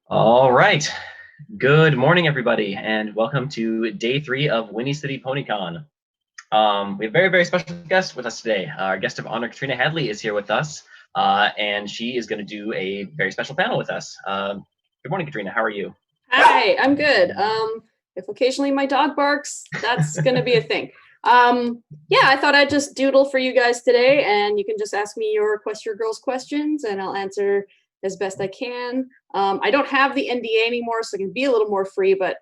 All right. Good morning, everybody, and welcome to day 3 of Whinny City PonyCon. We have a very, very special guest with us today. Our guest of honor, K.Hardley, is here with us, and she is going to do a very special panel with us. Good morning, Katrina. How are you? Hi, I'm good. If occasionally my dog barks, that's going to be a thing. Yeah, I thought I'd just doodle for you guys today, and you can just ask me your Equestria Girls questions, and I'll answer as best I can. I don't have the NDA anymore, so I can be a little more free, but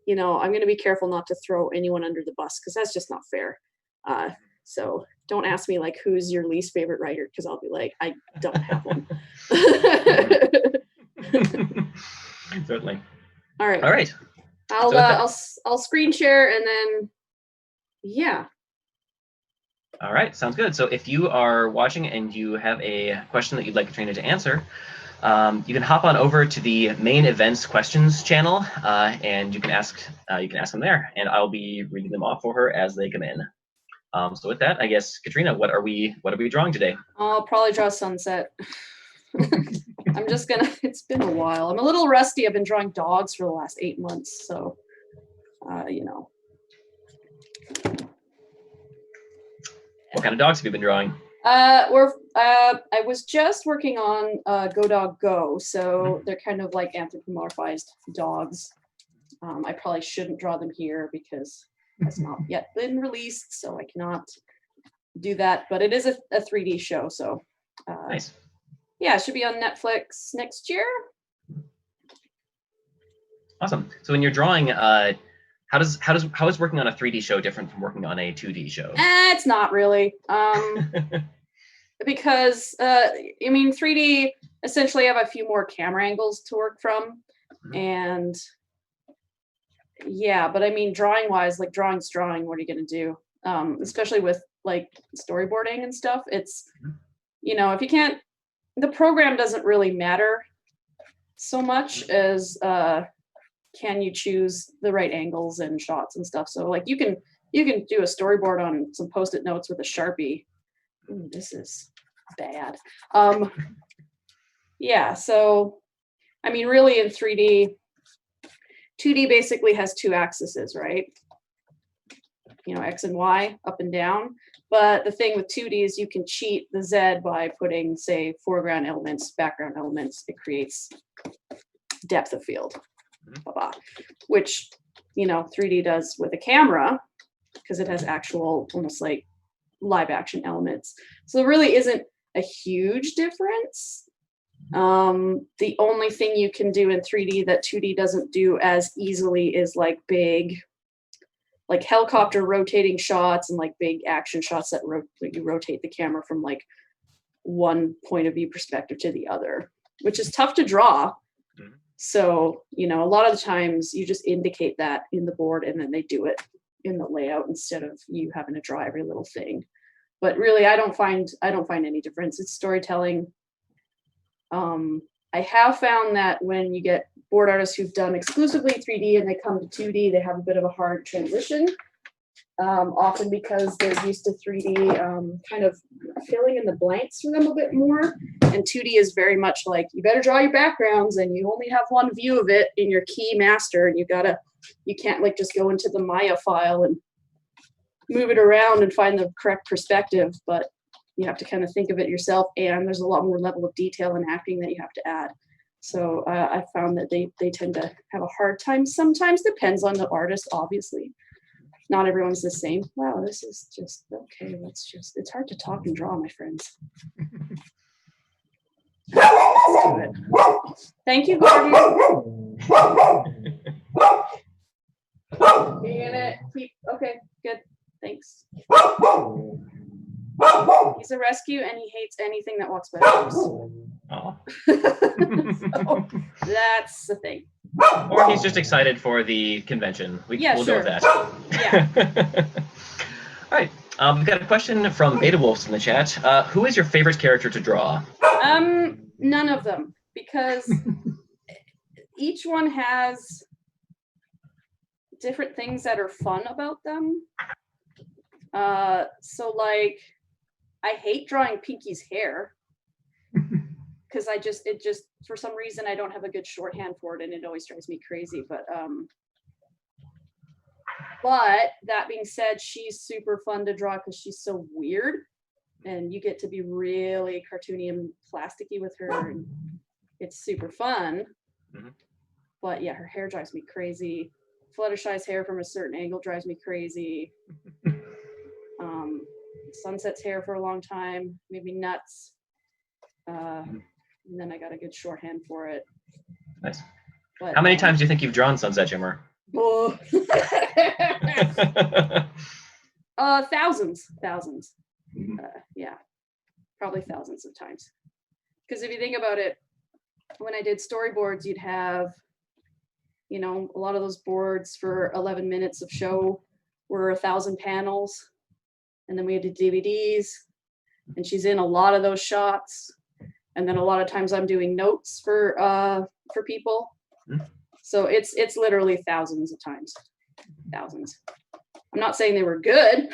you know, I'm going to be careful not to throw anyone under the bus because that's just not fair. So don't ask me like who's your least favorite writer, because I'll be like, I don't have one. Certainly. All right. All right. I'll screen share and then yeah. All right, sounds good. So if you are watching and you have a question that you'd like Katrina to answer, you can hop on over to the main events questions channel, and you can ask them there, and I'll be reading them off for her as they come in. So with that, I guess, Katrina, what are we drawing today? I'll probably draw sunset. I'm just gonna. It's been a while. I'm a little rusty. I've been drawing dogs for the last 8 months, so you know. What kind of dogs have you been drawing? I was just working on Go Dog Go, so they're kind of like anthropomorphized dogs. I probably shouldn't draw them here because it's not yet been released, so I cannot do that. But it is a 3D show, so Nice. Yeah, it should be on Netflix next year. Awesome. So when you're drawing, how is working on a 3D show different from working on a 2D show? It's not really. Because I mean, 3D essentially have a few more camera angles to work from, and yeah, but I mean, drawing wise, like drawing's drawing. What are you gonna do? Especially with like storyboarding and stuff. It's you know, if you can't, the program doesn't really matter so much as can you choose the right angles and shots and stuff. So like you can do a storyboard on some Post-it notes with a Sharpie. Ooh, this is bad. Yeah, so I mean, really in 3D, 2D basically has 2 axes, right? You know, X and Y, up and down. But the thing with 2D is you can cheat the Z by putting, say, foreground elements, background elements. It creates depth of field, which, you know, 3D does with a camera because it has actual, almost like live action elements. So there really isn't a huge difference. The only thing you can do in 3D that 2D doesn't do as easily is like big, like helicopter rotating shots and like big action shots that you rotate the camera from like one point of view perspective to the other, which is tough to draw. So, you know, a lot of the times you just indicate that in the board and then they do it in the layout instead of you having to draw every little thing. But really, I don't find any difference. It's storytelling. I have found that when you get board artists who've done exclusively 3D and they come to 2D, they have a bit of a hard transition, often because they're used to 3D kind of filling in the blanks for them a bit more. And 2D is very much like, you better draw your backgrounds and you only have one view of it in your key master, and you can't like just go into the Maya file and move it around and find the correct perspective, but you have to kind of think of it yourself, and there's a lot more level of detail and acting that you have to add. So I found that they tend to have a hard time sometimes. Depends on the artist, obviously. Not everyone's the same. Wow, this is just, okay, it's hard to talk and draw, my friends. Let's do it. Thank you, Gordon. You're gonna keep, okay, good, thanks. He's a rescue and he hates anything that walks by doors. Oh. So that's the thing. Or he's just excited for the convention. We'll sure. go with that. Yeah. All right. We've got a question from Beta Wolves in the chat. Who is your favorite character to draw? None of them, because each one has different things that are fun about them. So like, I hate drawing Pinky's hair. because it just for some reason I don't have a good shorthand for it, and it always drives me crazy. But that being said, she's super fun to draw because she's so weird, and you get to be really cartoony and plasticky with her, and it's super fun. Mm-hmm. But yeah, her hair drives me crazy. Fluttershy's hair from a certain angle drives me crazy. Sunset's hair for a long time made me nuts. And then I got a good shorthand for it. Nice. But, how many times do you think you've drawn Sunset Shimmer? Oh. Thousands. Mm-hmm. Yeah, probably thousands of times. Because if you think about it, when I did storyboards, you'd have, you know, a lot of those boards for 11 minutes of show were 1,000 panels. And then we had the DVDs, and she's in a lot of those shots. And then a lot of times I'm doing notes for people. Mm-hmm. So it's literally thousands of times, thousands. I'm not saying they were good,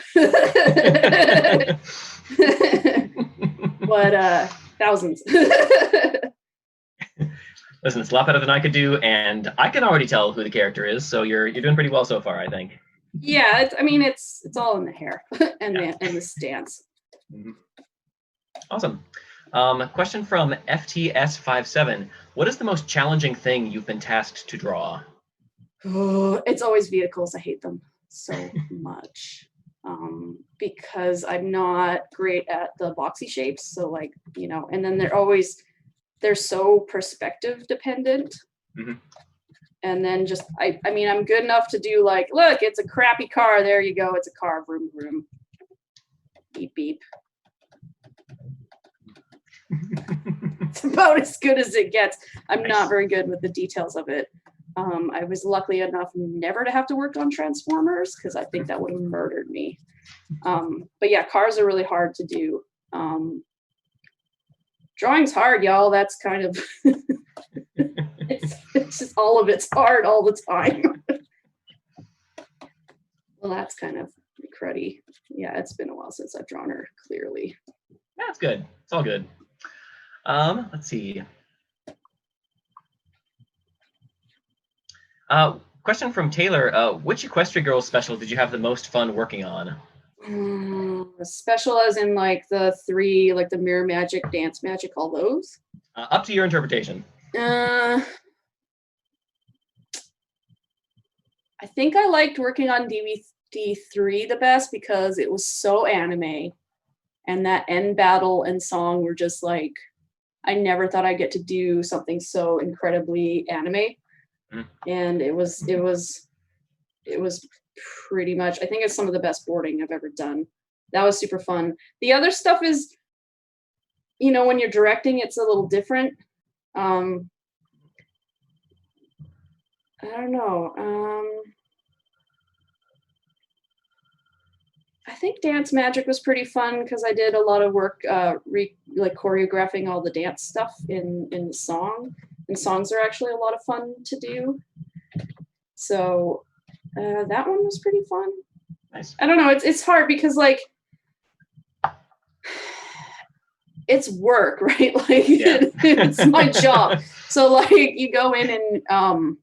but thousands. Listen, it's a lot better than I could do, and I can already tell who the character is. So you're doing pretty well so far, I think. Yeah, it's all in the hair and the stance. Mm-hmm. Awesome. Question from FTS57. What is the most challenging thing you've been tasked to draw? Oh, it's always vehicles. I hate them so much because I'm not great at the boxy shapes. So like, you know, and then they're so perspective dependent. Mm-hmm. And then just, I mean, I'm good enough to do like, look, it's a crappy car. There you go. It's a car. Vroom, vroom. Beep, beep. It's about as good as it gets. I'm nice. Not very good with the details of it. I was lucky enough never to have to work on Transformers because I think that would have murdered me. But yeah, cars are really hard to do. Drawing's hard, y'all. That's kind of, it's just all of it's hard all the time. Well, that's kind of cruddy. Yeah, it's been a while since I've drawn her, clearly. That's good. It's all good. Let's see. Question from Taylor. Which Equestria Girls special did you have the most fun working on? Special as in like the 3, like the Mirror Magic, Dance Magic, all those? Up to your interpretation. I think I liked working on DVD 3 the best because it was so anime. And that end battle and song were just like, I never thought I'd get to do something so incredibly anime. And it was pretty much, I think it's some of the best boarding I've ever done. That was super fun. The other stuff is, you know, when you're directing, it's a little different. I don't know. I think Dance Magic was pretty fun because I did a lot of work like choreographing all the dance stuff in the song. And songs are actually a lot of fun to do. So that one was pretty fun. Nice. I don't know. It's hard because like it's work, right? Like yeah. It's my job. So like you go in and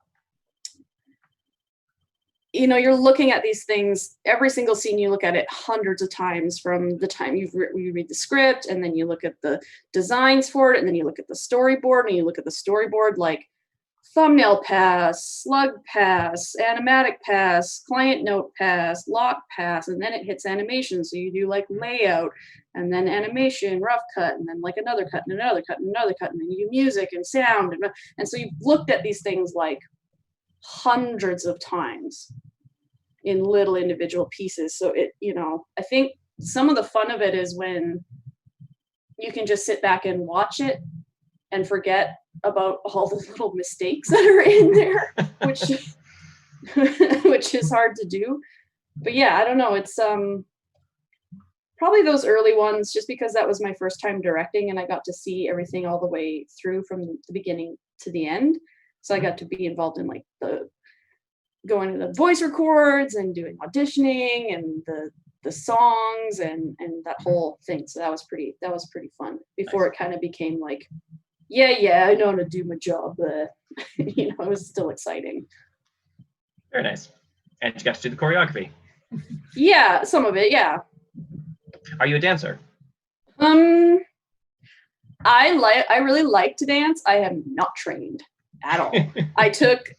you know, you're looking at these things, every single scene you look at it hundreds of times from the time you read the script, and then you look at the designs for it, and then you look at the storyboard, and you look at the storyboard like thumbnail pass, slug pass, animatic pass, client note pass, lock pass, and then it hits animation. So you do like layout, and then animation, rough cut, and then like another cut, and another cut, and another cut, and then you do music and sound. And so you've looked at these things like hundreds of times in little individual pieces. So it, you know, I think some of the fun of it is when you can just sit back and watch it and forget about all the little mistakes that are in there, which is hard to do. But yeah, I don't know. It's probably those early ones, just because that was my first time directing and I got to see everything all the way through from the beginning to the end. So I got to be involved in like going to the voice records and doing auditioning and the songs and that whole thing. So that was pretty fun before nice. It kind of became like yeah, I know how to do my job, but you know, it was still exciting. Very nice. And you got to do the choreography. Yeah, some of it, yeah. Are you a dancer? I really like to dance. I am not trained at all. I took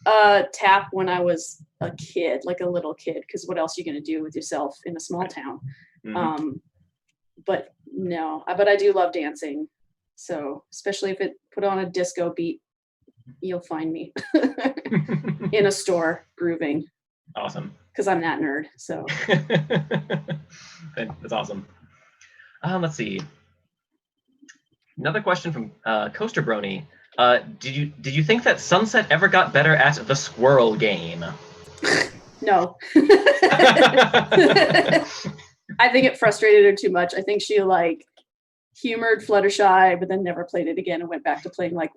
tap when I was a kid, like a little kid, because what else are you gonna do with yourself in a small town? But no, but I do love dancing. So especially if it put on a disco beat, you'll find me in a store grooving. Awesome. Because I'm that nerd. So that's awesome. Let's see. Another question from Coaster Brony. Did you think that Sunset ever got better at the squirrel game? No. I think it frustrated her too much. I think she like humored Fluttershy, but then never played it again and went back to playing like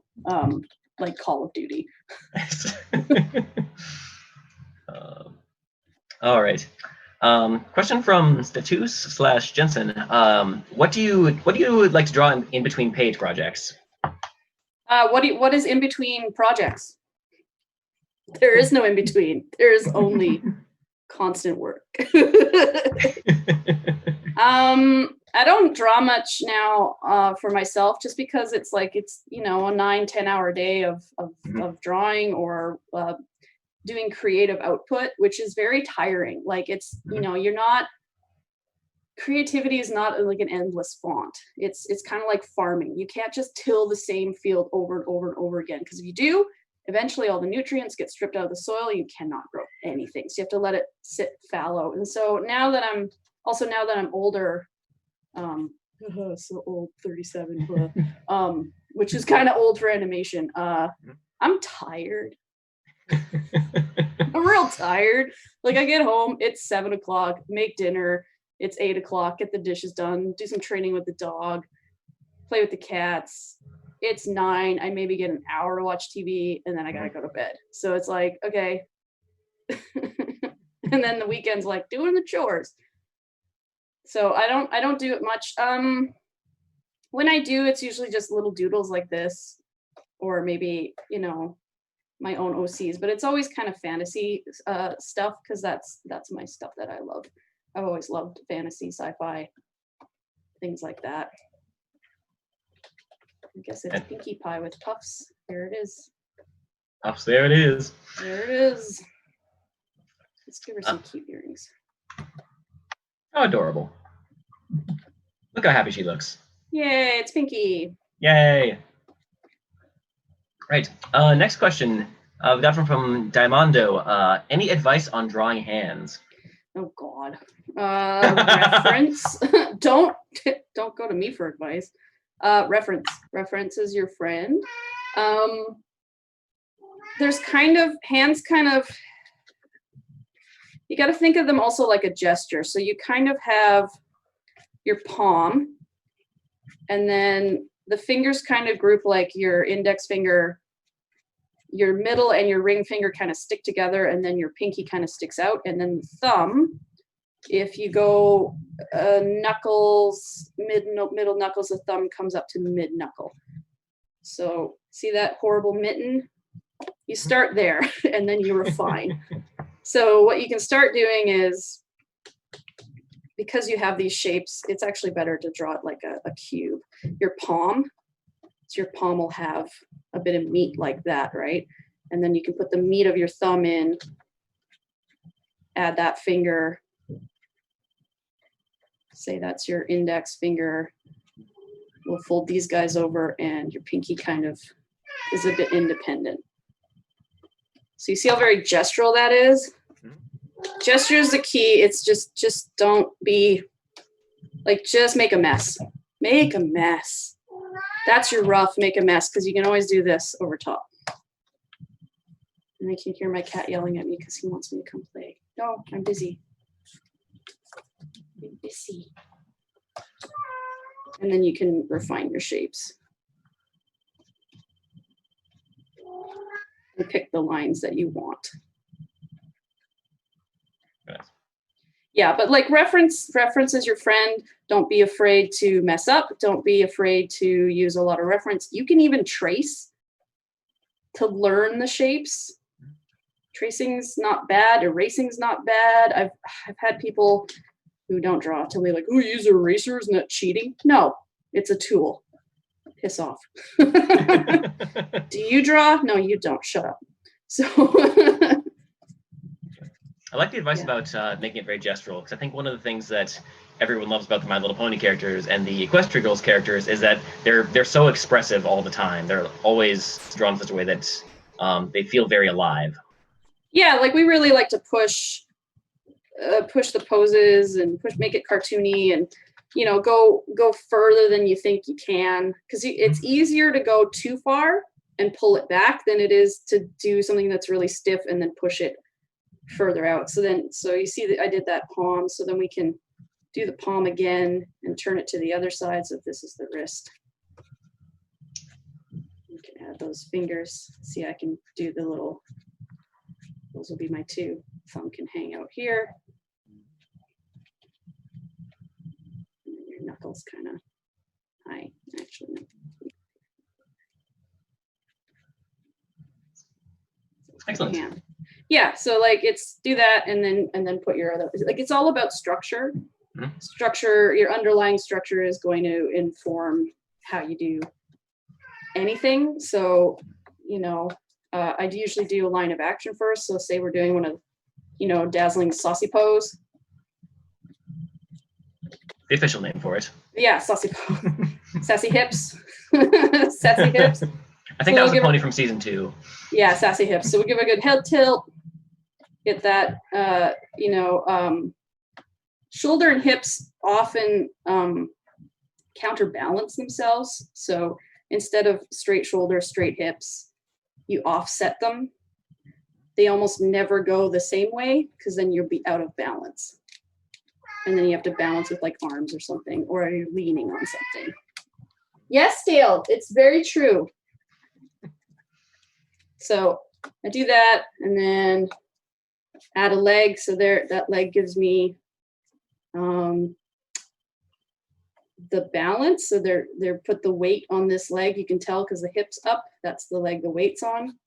Call of Duty. All right. Question from Status/Jensen. What do you like to draw in between page projects? What is in between projects? There is no in between. There is only constant work. I don't draw much now for myself, just because it's like it's a 9-10 hour day of drawing or doing creative output, which is very tiring. Like it's you're not, creativity is not like an endless font. It's kind of like farming. You can't just till the same field over and over and over again, because if you do, eventually all the nutrients get stripped out of the soil. You cannot grow anything. So you have to let it sit fallow. And so now that I'm older, so old, 37, which is kind of old for animation. I'm tired. I'm real tired. Like I get home, it's 7 o'clock, make dinner, it's 8 o'clock, get the dishes done, do some training with the dog, play with the cats. It's 9, I maybe get an hour to watch TV, and then I gotta go to bed. So it's like, okay. And then the weekend's like doing the chores. So I don't do it much. When I do, it's usually just little doodles like this, or maybe, my own OCs, but it's always kind of fantasy stuff, because that's my stuff that I love. I've always loved fantasy, sci-fi, things like that. I guess it's Pinkie Pie with Puffs. There it is. Puffs, there it is. There it is. Let's give her some cute earrings. How adorable. Look how happy she looks. Yay, it's Pinkie. Yay. Right. Next question. We got from Diamondo. Any advice on drawing hands? Oh God. Reference. Don't go to me for advice. Reference is your friend. There's hands you got to think of them also like a gesture. So you kind of have your palm, and then the fingers kind of group like your index finger, your middle and your ring finger kind of stick together, and then your pinky kind of sticks out, and then the thumb, if you go knuckles, middle knuckles, the thumb comes up to mid knuckle. So see that horrible mitten? You start there and then you refine. So what you can start doing is, because you have these shapes, it's actually better to draw it like a cube. Your palm, so your palm will have a bit of meat like that, right? And then you can put the meat of your thumb in, add that finger, say that's your index finger. We'll fold these guys over, and your pinky kind of is a bit independent. So you see how very gestural that is? Gesture is the key. It's just don't be like, just make a mess. Make a mess. That's your rough, make a mess, because you can always do this over top. And I can hear my cat yelling at me because he wants me to come play. No, I'm busy. I'm busy. And then you can refine your shapes. And pick the lines that you want. Nice. Yeah, but like reference is your friend. Don't be afraid to mess up. Don't be afraid to use a lot of reference. You can even trace to learn the shapes. Tracing's not bad. Erasing's not bad. I've had people who don't draw tell me like, oh, use eraser, isn't that cheating? No, it's a tool. Piss off. Do you draw? No, you don't. Shut up. So I like the advice about making it very gestural, because I think one of the things that everyone loves about the My Little Pony characters and the Equestria Girls characters is that they're so expressive all the time. They're always drawn in such a way that they feel very alive. Yeah, like we really like to push the poses and make it cartoony, and go further than you think you can, because it's easier to go too far and pull it back than it is to do something that's really stiff and then push it further out. So you see that I did that palm, so then we can do the palm again and turn it to the other side. So if this is the wrist, we can add those fingers. See, I can do the little, those will be my two. Thumb can hang out here. And then your knuckles kind of high, actually. Excellent. Hand. Yeah, so like do that and then put your other, like it's all about structure. Mm-hmm. Structure, your underlying structure is going to inform how you do anything. So, I'd usually do a line of action first. So say we're doing one of, dazzling saucy pose. The official name for it. Yeah, saucy pose. Sassy hips. Sassy hips. I think that was a pony from season 2. Yeah, sassy hips. So we give a good head tilt, get that, shoulder and hips often counterbalance themselves. So instead of straight shoulder, straight hips, you offset them. They almost never go the same way, because then you'll be out of balance. And then you have to balance with like arms or something, or you're leaning on something. Yes, Dale, it's very true. So I do that and then add a leg. So that leg gives me the balance. So they're put the weight on this leg. You can tell because the hip's up. That's the leg the weight's on.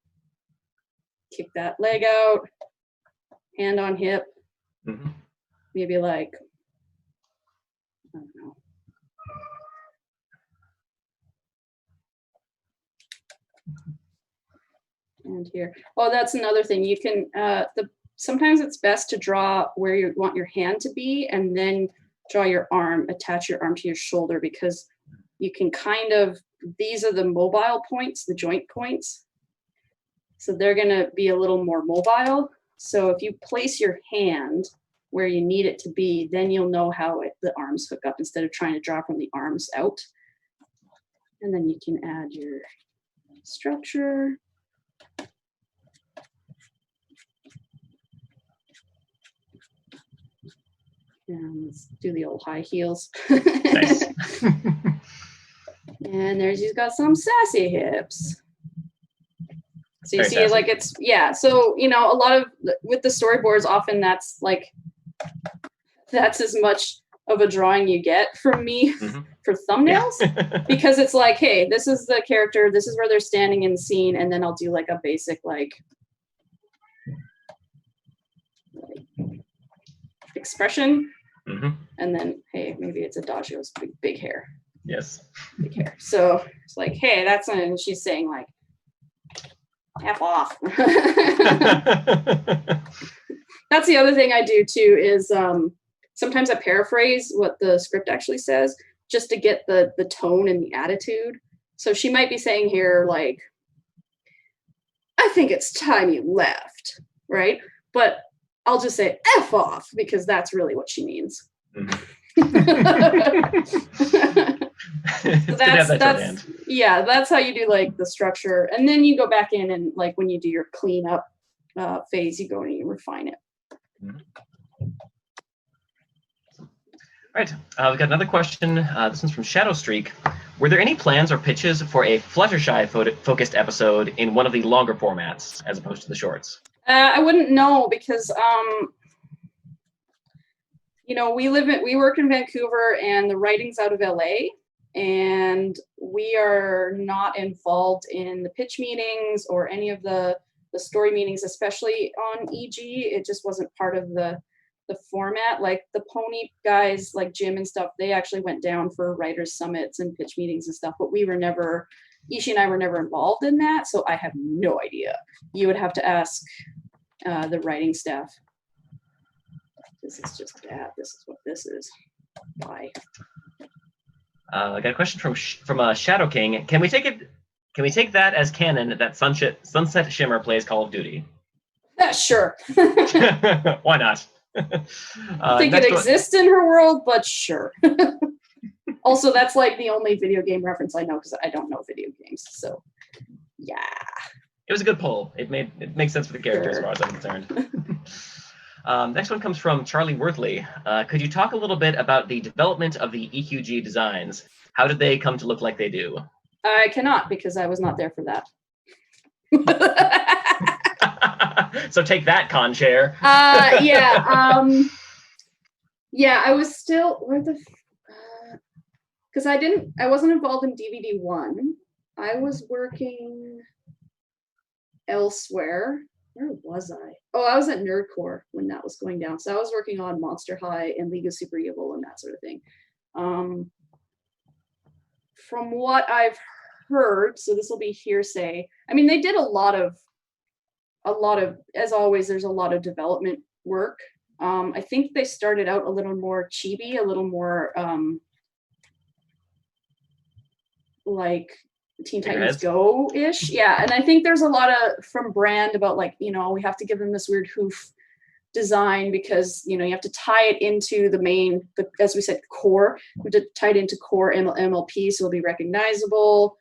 Kick that leg out. Hand on hip. Mm-hmm. Maybe like, I don't know. And here. Oh, that's another thing. You can, sometimes it's best to draw where you want your hand to be and then draw your arm, attach your arm to your shoulder, because you can these are the mobile points, the joint points. So they're gonna be a little more mobile. So if you place your hand where you need it to be, then you'll know how the arms hook up instead of trying to draw from the arms out. And then you can add your structure. And let's do the old high heels. Nice. And you've got some sassy hips. So you Very see, sassy. like it's, yeah. So, a lot of, with the storyboards, often that's as much of a drawing you get from me for thumbnails, because it's like, hey, this is the character, this is where they're standing in the scene, and then I'll do like a basic expression, and then hey, maybe it's Adagio's big hair. Yes. Big hair. So it's like, hey, that's, and she's saying like, F off. That's the other thing I do too, is sometimes I paraphrase what the script actually says, just to get the tone and the attitude. So she might be saying here, like, I think it's time you left, right? But I'll just say F off, because that's really what she means. So that's how you do like the structure. And then you go back in and like when you do your cleanup phase, you go and you refine it. All right, we've got another question. This one's from Shadow Streak. Were there any plans or pitches for a Fluttershy focused episode in one of the longer formats as opposed to the shorts? I wouldn't know, because you know, we work in Vancouver and the writing's out of LA, and we are not involved in the pitch meetings or any of the story meetings, especially on EG. It just wasn't part of the format. Like the pony guys, like Jim and stuff, they actually went down for writers summits and pitch meetings and stuff, but we were never, Ishi and I were never involved in that, so I have no idea. You would have to ask the writing staff. This is just that. This is what this is. Why? I got a question from Shadow King. Can we take that as canon that Sunset Shimmer plays Call of Duty? Sure. Why not? I think it exists in her world, but sure. Also, that's like the only video game reference I know because I don't know video games. So, yeah. It was a good poll. It makes sense for the character as far as I'm concerned. Next one comes from Charlie Worthley. Could you talk a little bit about the development of the EQG designs? How did they come to look like they do? I cannot because I was not there for that. So take that, con chair. Yeah. Yeah, I was still because I wasn't involved in DVD 1. I was working elsewhere. Where was I? Oh, I was at Nerdcore when that was going down. So I was working on Monster High and League of Super Evil and that sort of thing. From what I've heard, so this will be hearsay. I mean, they did a lot of, as always, there's a lot of development work. I think they started out a little more chibi, a little more like Teen Titans Go-ish. Yeah, and I think there's a lot of from brand about like, you know, we have to give them this weird hoof design because, you know, you have to tie it into the main, as we said, core. We have to tie it into core MLP so it'll be recognizable.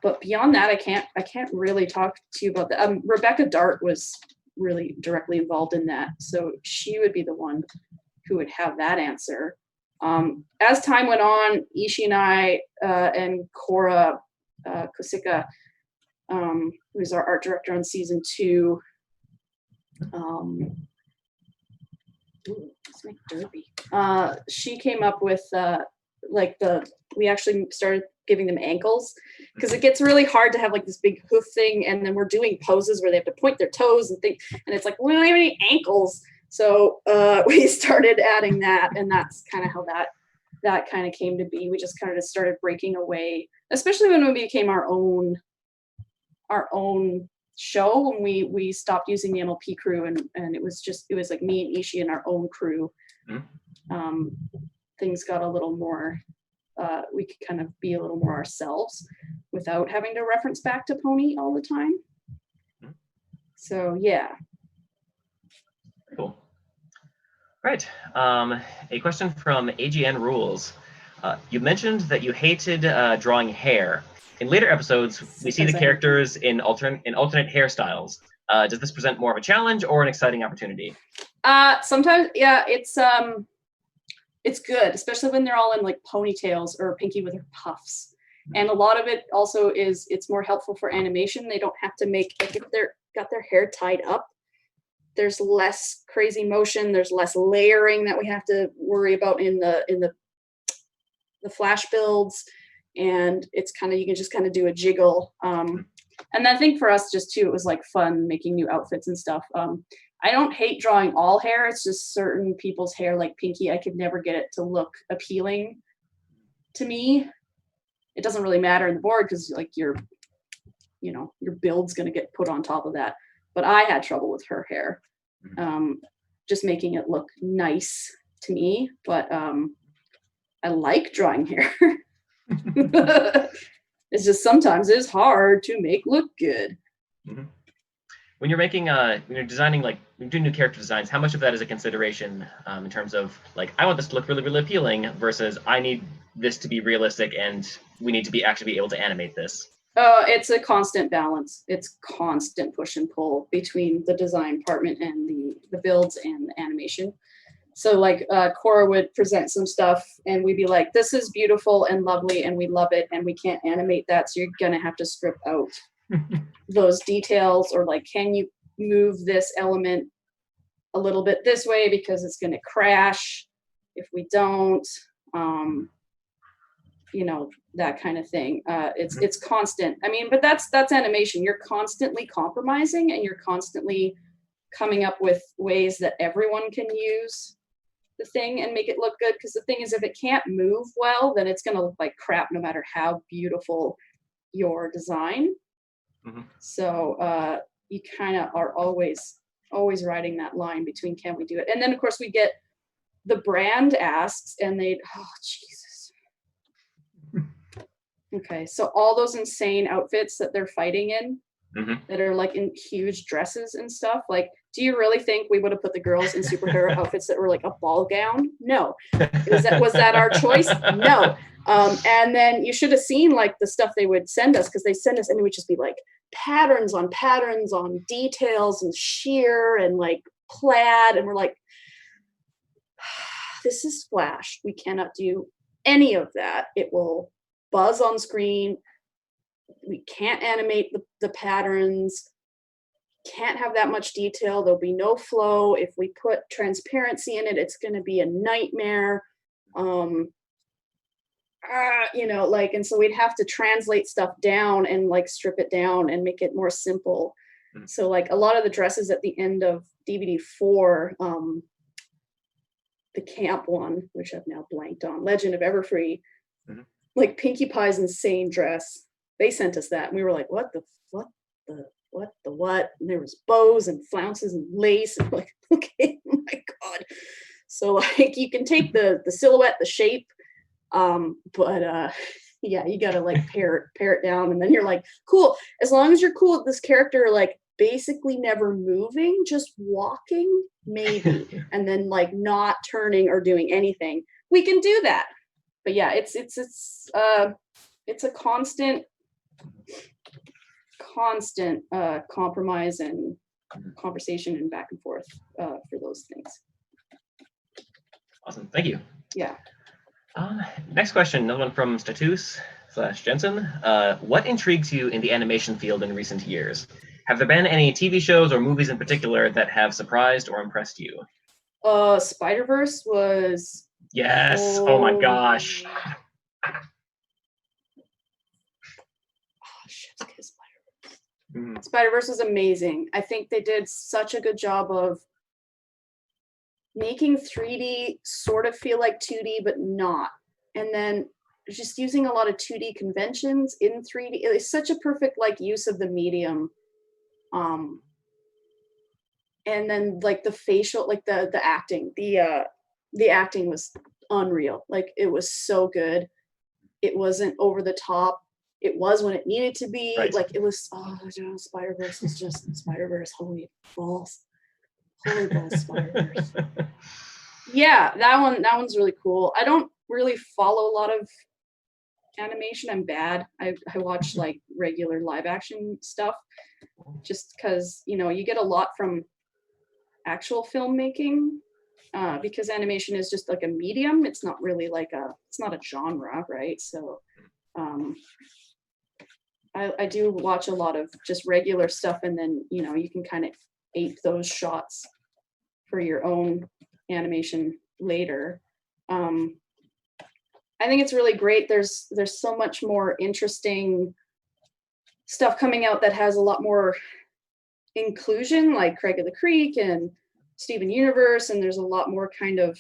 But beyond that, I can't really talk to you about that. Rebecca Dart was really directly involved in that, so she would be the one who would have that answer. As time went on, Ishi and I and Cora Kosika, who's our art director on season 2, let's make derby. She came up with we actually started giving them ankles because it gets really hard to have like this big hoof thing, and then we're doing poses where they have to point their toes and think, and it's like we don't have any ankles. So we started adding that, and that's kind of how that kind of came to be. We just kind of started breaking away, especially when we became our own show, when we stopped using the MLP crew, and it was like me and Ishi and our own crew. Mm-hmm. Things got a little more, we could kind of be a little more ourselves without having to reference back to Pony all the time. Mm-hmm. So yeah. Cool. Right. A question from AGN Rules. You mentioned that you hated drawing hair. In later episodes, we see the characters in alternate hairstyles. Does this present more of a challenge or an exciting opportunity? Sometimes, yeah, it's good, especially when they're all in like ponytails or Pinky with her puffs. And a lot of it also is it's more helpful for animation. They don't have to make, like, if they're got their hair tied up, there's less crazy motion, there's less layering that we have to worry about in the flash builds, and it's kind of, you can just kind of do a jiggle. And I think for us just too, it was like fun making new outfits and stuff. I don't hate drawing all hair, it's just certain people's hair, like Pinky, I could never get it to look appealing to me. It doesn't really matter in the board because like your build's gonna get put on top of that. But I had trouble with her hair, just making it look nice to me. But I like drawing hair. It's just sometimes it's hard to make look good. Mm-hmm. When you're making, when you're designing, like when you're doing new character designs, how much of that is a consideration in terms of like, I want this to look really, really appealing versus I need this to be realistic and we need to actually be able to animate this? It's a constant balance. It's constant push and pull between the design department and the builds and the animation. So like Cora would present some stuff and we'd be like, this is beautiful and lovely and we love it and we can't animate that, so you're gonna have to strip out those details, or like, can you move this element a little bit this way because it's going to crash if we don't, you know, that kind of thing. It's constant. I mean, but that's animation. You're constantly compromising, and you're constantly coming up with ways that everyone can use the thing and make it look good. Because the thing is, if it can't move well, then it's going to look like crap no matter how beautiful your design. So you kind of are always riding that line between can we do it, and then of course we get the brand asks, and oh Jesus. Okay, so all those insane outfits that they're fighting in, that are like in huge dresses and stuff. Like, do you really think we would have put the girls in superhero outfits that were like a ball gown? No. Was that our choice? No. And then you should have seen like the stuff they would send us, because they send us and it would just be like patterns on details and sheer and like plaid, and we're like, this is Flash. We cannot do any of that. It will buzz on screen. We can't animate the patterns. Can't have that much detail. There'll be no flow. If we put transparency in it, it's going to be a nightmare. You know, like, and so we'd have to translate stuff down and like strip it down and make it more simple. So like a lot of the dresses at the end of DVD 4, the camp one, which I've now blanked on, Legend of Everfree, like Pinkie Pie's insane dress. They sent us that, and we were like, what? And there was bows and flounces and lace, and like, okay, oh my God. So like you can take the silhouette, the shape, but yeah, you gotta like pare it down, and then you're like, cool. As long as you're cool with this character, like basically never moving, just walking, maybe, and then like not turning or doing anything, we can do that. But yeah, it's a constant compromise and conversation and back and forth for those things. Awesome, thank you. Yeah. Next question, another one from Status/Jensen. What intrigues you in the animation field in recent years? Have there been any TV shows or movies in particular that have surprised or impressed you? Spider-Verse was... Yes, oh my gosh. Spider-Verse was amazing. I think they did such a good job of making 3D sort of feel like 2D, but not. And then just using a lot of 2D conventions in 3D. It's such a perfect like use of the medium. And then like the facial, like the acting, the acting was unreal. Like it was so good. It wasn't over the top. It was when it needed to be. Right. Like it was, Spider-Verse was just Spider-Verse. Holy balls, Spider-Verse. Yeah, that one's really cool. I don't really follow a lot of animation. I'm bad. I watch like regular live action stuff, just because, you know, you get a lot from actual filmmaking, because animation is just like a medium. It's not really like it's not a genre, right? So I do watch a lot of just regular stuff, and then, you know, you can kind of ape those shots for your own animation later. I think it's really great. There's so much more interesting stuff coming out that has a lot more inclusion, like Craig of the Creek and Steven Universe, and there's a lot more kind of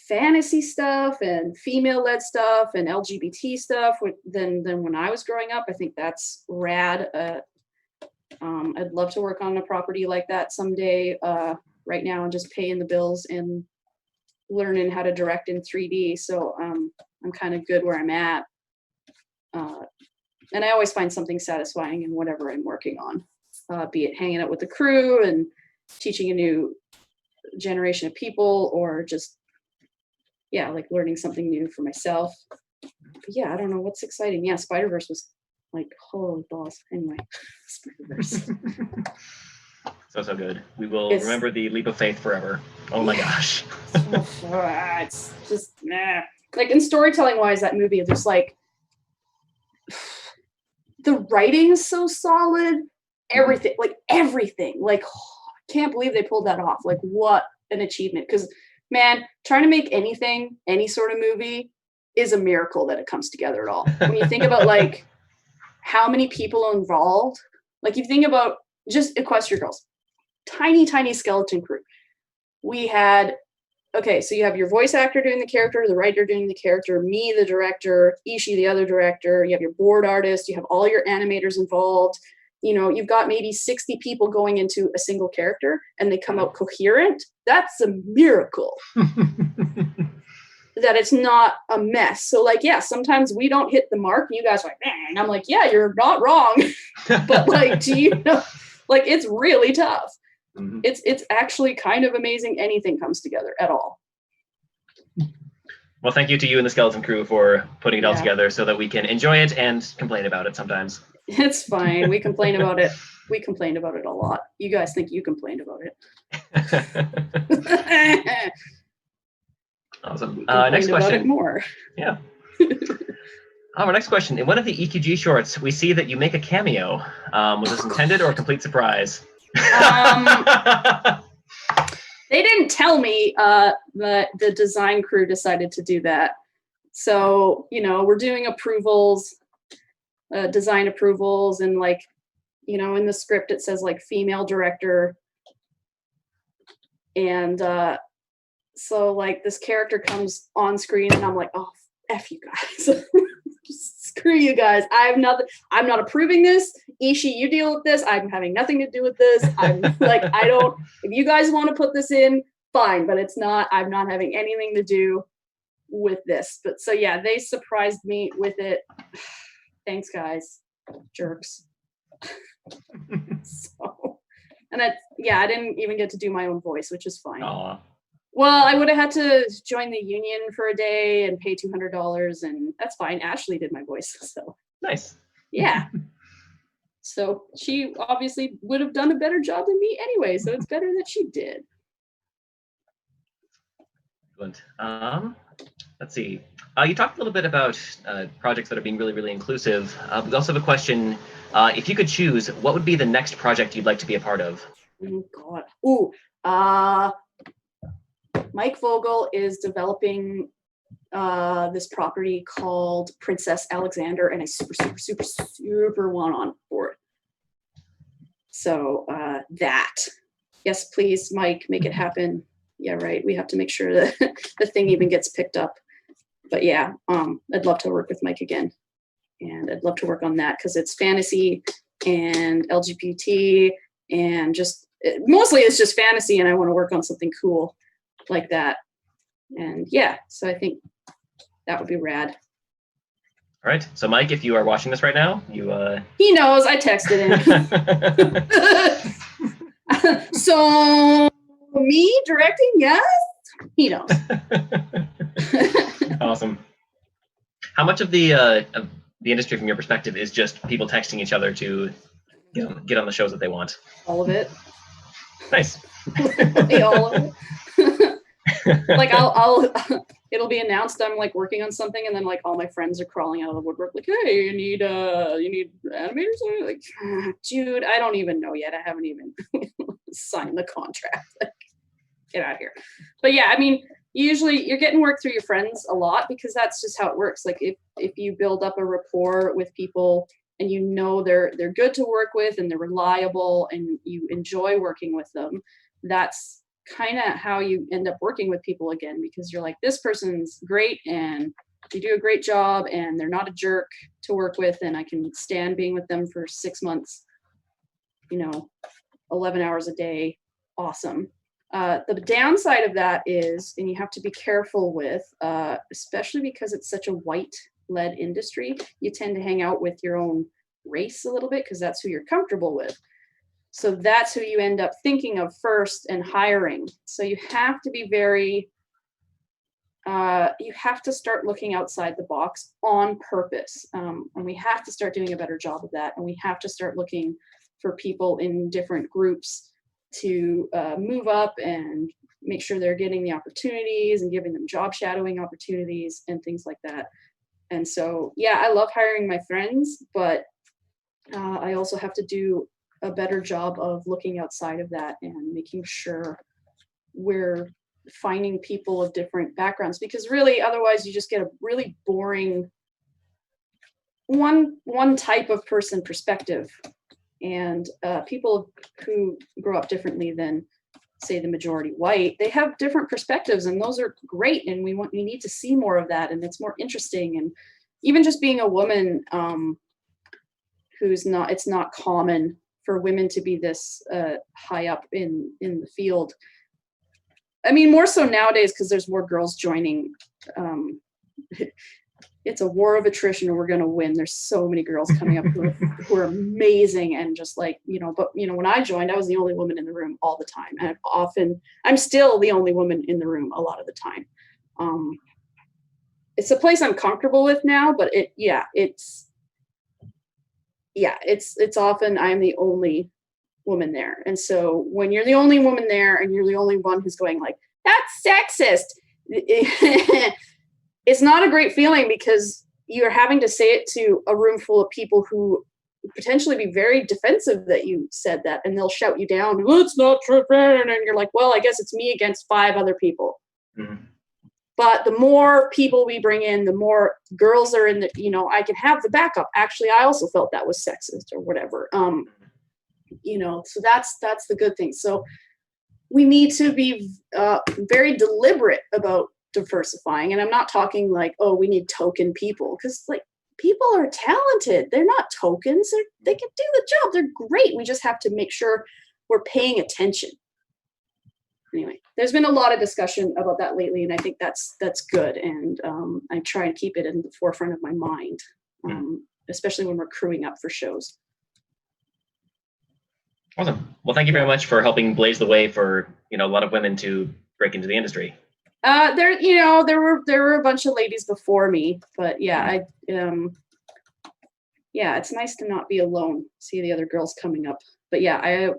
fantasy stuff and female-led stuff and LGBT stuff than when I was growing up. I think that's rad. I'd love to work on a property like that someday. Right now I'm just paying the bills and learning how to direct in 3D, so I'm kind of good where I'm at. And I always find something satisfying in whatever I'm working on, be it hanging out with the crew and teaching a new generation of people, or just, yeah, like learning something new for myself. But yeah, I don't know what's exciting. Yeah, Spider-Verse was like, holy balls. Anyway, Spider-Verse. So good. We will remember the leap of faith forever. Oh my gosh. It's just, nah. Like, in storytelling wise, that movie, there's like, the writing is so solid. Everything, like, can't believe they pulled that off. Like, what an achievement. Because, man, trying to make anything, any sort of movie is a miracle that it comes together at all. When you think about, like, how many people involved, like, you think about just Equestria Girls, tiny, tiny skeleton crew. We had, okay, so you have your voice actor doing the character, the writer doing the character, me, the director, Ishi, the other director, you have your board artist, you have all your animators involved. You know, you've got maybe 60 people going into a single character and they come out coherent. That's a miracle. That it's not a mess. So, like, yeah, sometimes we don't hit the mark. You guys are like, and I'm like, yeah, you're not wrong. But, like, do you know, like, it's really tough. Mm-hmm. It's actually kind of amazing anything comes together at all. Well, thank you to you and the skeleton crew for putting it all together so that we can enjoy it and complain about it sometimes. It's fine. We complain about it. We complained about it a lot. You guys think you complained about it. Awesome. Next question. More. Yeah. Our next question. In one of the EQG shorts, we see that you make a cameo. Was this intended or a complete surprise? They didn't tell me that the design crew decided to do that. So, you know, we're doing approvals, design approvals, and, like, you know, in the script it says, like, female director. And so, like, this character comes on screen and I'm like, oh, F you guys. Screw you guys. I'm not approving this. Ishi, you deal with this. I'm having nothing to do with this. I'm like, if you guys want to put this in, fine, but I'm not having anything to do with this. But so, yeah, they surprised me with it. Thanks, guys. Jerks. So, and I didn't even get to do my own voice, which is fine. Aww. Well, I would have had to join the union for a day and pay $200, and that's fine. Ashley did my voice, so. Nice. Yeah. So she obviously would have done a better job than me anyway, so it's better that she did. Excellent. Let's see. You talked a little bit about projects that are being really, really inclusive. We also have a question. If you could choose, what would be the next project you'd like to be a part of? Oh, God. Ooh. Mike Vogel is developing this property called Princess Alexander, and I super want on board. So that, yes, please, Mike, make it happen. Yeah, right. We have to make sure that the thing even gets picked up. But yeah, I'd love to work with Mike again, and I'd love to work on that because it's fantasy and LGBT, and mostly it's just fantasy, and I want to work on something cool like that. And yeah, so I think that would be rad. All right. So Mike, if you are watching this right now, he knows. I texted him. So me directing, yes, he knows. Awesome. How much of the industry, from your perspective, is just people texting each other to, you know, get on the shows that they want? All of it. Nice. All of it. Like it'll be announced I'm like working on something, and then like all my friends are crawling out of the woodwork like, hey, you need animators? I'm like, dude, I don't even know yet. I haven't even signed the contract. Like, get out of here. But yeah, I mean, usually you're getting work through your friends a lot because that's just how it works. Like if you build up a rapport with people and you know they're good to work with and they're reliable and you enjoy working with them, that's kind of how you end up working with people again, because you're like, this person's great and they do a great job and they're not a jerk to work with, and I can stand being with them for 6 months, 11 hours a day. Awesome. The downside of that is, and you have to be careful with, especially because it's such a white-led industry, you tend to hang out with your own race a little bit because that's who you're comfortable with. So that's who you end up thinking of first and hiring. So you have to be very, you have to start looking outside the box on purpose. And we have to start doing a better job of that. And we have to start looking for people in different groups to move up and make sure they're getting the opportunities and giving them job shadowing opportunities and things like that. And so, yeah, I love hiring my friends, but I also have to do a better job of looking outside of that and making sure we're finding people of different backgrounds, because really otherwise you just get a really boring one type of person perspective, and people who grow up differently than, say, the majority white, they have different perspectives, and those are great, and we need to see more of that, and it's more interesting. And even just being a woman it's not common for women to be this high up in the field. I mean, more so nowadays because there's more girls joining. It's a war of attrition, and we're going to win. There's so many girls coming up who are amazing, and just like, but when I joined, I was the only woman in the room all the time. And I'm still the only woman in the room a lot of the time. It's a place I'm comfortable with now, but it's often I'm the only woman there. And so when you're the only woman there and you're the only one who's going like, that's sexist, it's not a great feeling, because you're having to say it to a room full of people who potentially be very defensive that you said that, and they'll shout you down, well, it's not true, and you're like, well, I guess it's me against 5 other people. Mm-hmm. But the more people we bring in, the more girls are in the, I can have the backup. Actually, I also felt that was sexist or whatever. So that's the good thing. So we need to be very deliberate about diversifying. And I'm not talking like, oh, we need token people, because like people are talented. They're not tokens. They can do the job. They're great. We just have to make sure we're paying attention. Anyway, there's been a lot of discussion about that lately, and I think that's good. And I try and keep it in the forefront of my mind, especially when we're crewing up for shows. Awesome. Well, thank you very much for helping blaze the way for a lot of women to break into the industry. There were a bunch of ladies before me, but it's nice to not be alone. See the other girls coming up. But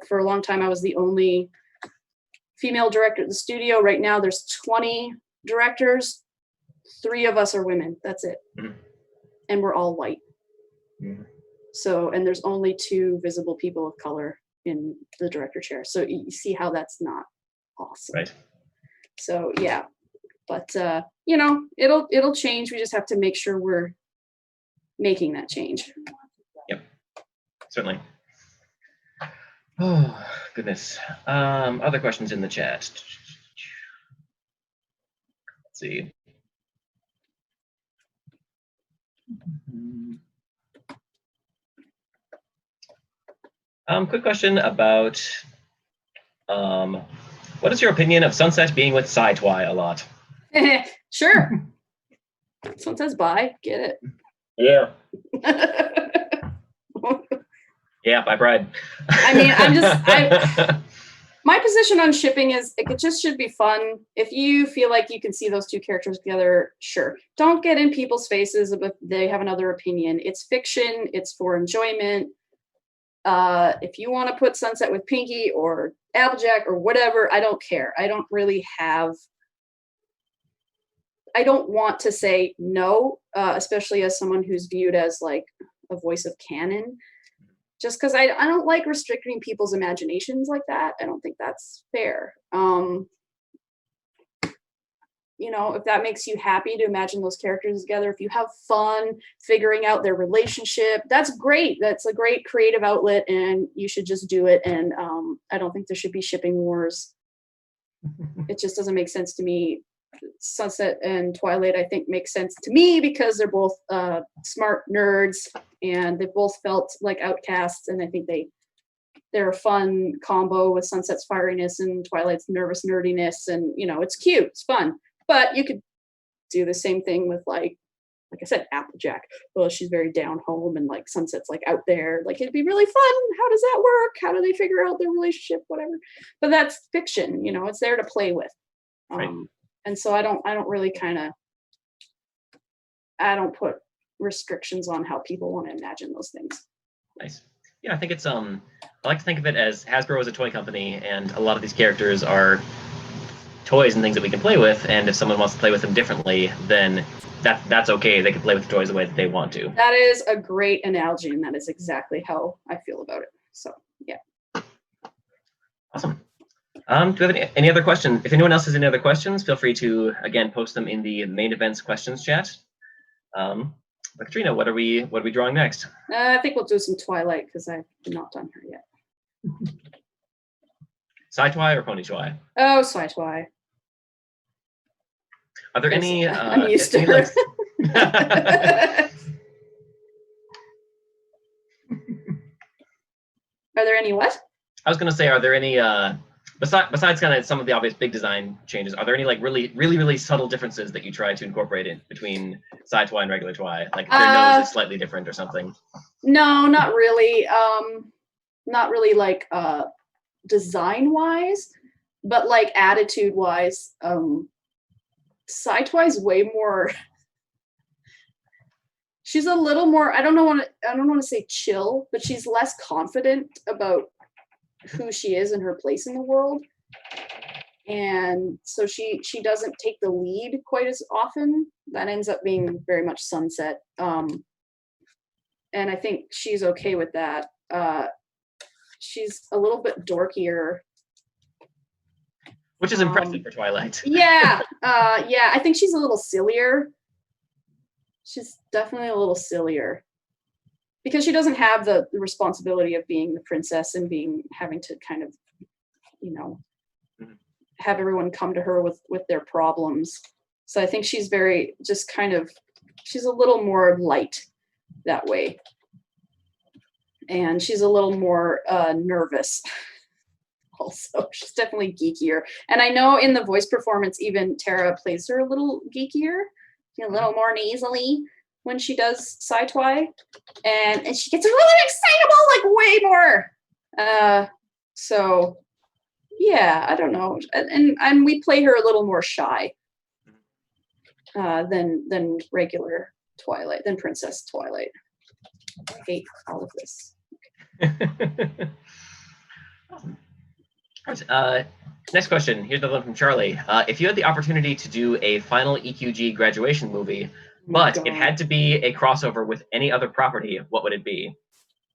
for a long time I was the only female director at the studio. Right now there's 20 directors. 3 of us are women. That's it. Mm-hmm. And we're all white. Mm-hmm. So, and there's only 2 visible people of color in the director chair. So you see how that's not awesome. Right. So but it'll change. We just have to make sure we're making that change. Yep, certainly. Oh goodness. Other questions in the chat. Let's see. Quick question about what is your opinion of Sunset being with Sci-Twi a lot? Sure. Sunset's bi, get it. Yeah. Yeah, by pride. I mean, my position on shipping is it just should be fun. If you feel like you can see those 2 characters together, sure. Don't get in people's faces if they have another opinion. It's fiction. It's for enjoyment. If you want to put Sunset with Pinky or Applejack or whatever, I don't care. I don't want to say no, especially as someone who's viewed as like a voice of canon, just because I don't like restricting people's imaginations like that. I don't think that's fair. If that makes you happy to imagine those characters together, if you have fun figuring out their relationship, that's great. That's a great creative outlet, and you should just do it. And I don't think there should be shipping wars. It just doesn't make sense to me. Sunset and Twilight, I think, makes sense to me because they're both smart nerds, and they both felt like outcasts, and I think they're a fun combo with Sunset's fieriness and Twilight's nervous nerdiness, and it's cute, it's fun. But you could do the same thing with like I said, Applejack. Well, she's very down home, and like Sunset's like out there. Like, it'd be really fun. How does that work? How do they figure out their relationship? Whatever. But that's fiction, it's there to play with. Right. And so I don't really I don't put restrictions on how people want to imagine those things. Nice. Yeah, I think it's I like to think of it as Hasbro is a toy company, and a lot of these characters are toys and things that we can play with, and if someone wants to play with them differently, then that's okay. They can play with the toys the way that they want to. That is a great analogy, and that is exactly how I feel about it. So Yeah. Awesome. Do we have any other questions? If anyone else has any other questions, feel free to, again, post them in the main events questions chat. But Katrina, what are we drawing next? I think we'll do some Twilight because I've not done her yet. Sci-Twi or Pony Twi? Oh, Sci-Twi. Are there any? I'm used to her. Are there any what? I was gonna say, are there any besides kind of some of the obvious big design changes? Are there any like really subtle differences that you try to incorporate in between Sci-Twi and regular Twi? Like if their nose is slightly different or something? No, not really. Not really like design wise, but like attitude wise. Sci-Twi is way more. She's a little more. I don't want to say chill, but she's less confident about who she is and her place in the world, and so she doesn't take the lead quite as often. That ends up being very much Sunset, and I think she's okay with that. She's a little bit dorkier, which is impressive for Twilight. Yeah, I think she's a little sillier. She's definitely a little sillier because she doesn't have the responsibility of being the princess and having to kind of, have everyone come to her with their problems. So I think she's very just kind of, she's a little more light that way. And she's a little more nervous. Also, she's definitely geekier. And I know in the voice performance, even Tara plays her a little geekier, a little more nasally when she does Sci-Twi, and she gets really excitable, like way more. So yeah, I don't know, and we play her a little more shy than regular Twilight, than Princess Twilight. I hate all of this. Next question. Here's another one from Charlie. If you had the opportunity to do a final EQG graduation movie, but it had to be a crossover with any other property, what would it be?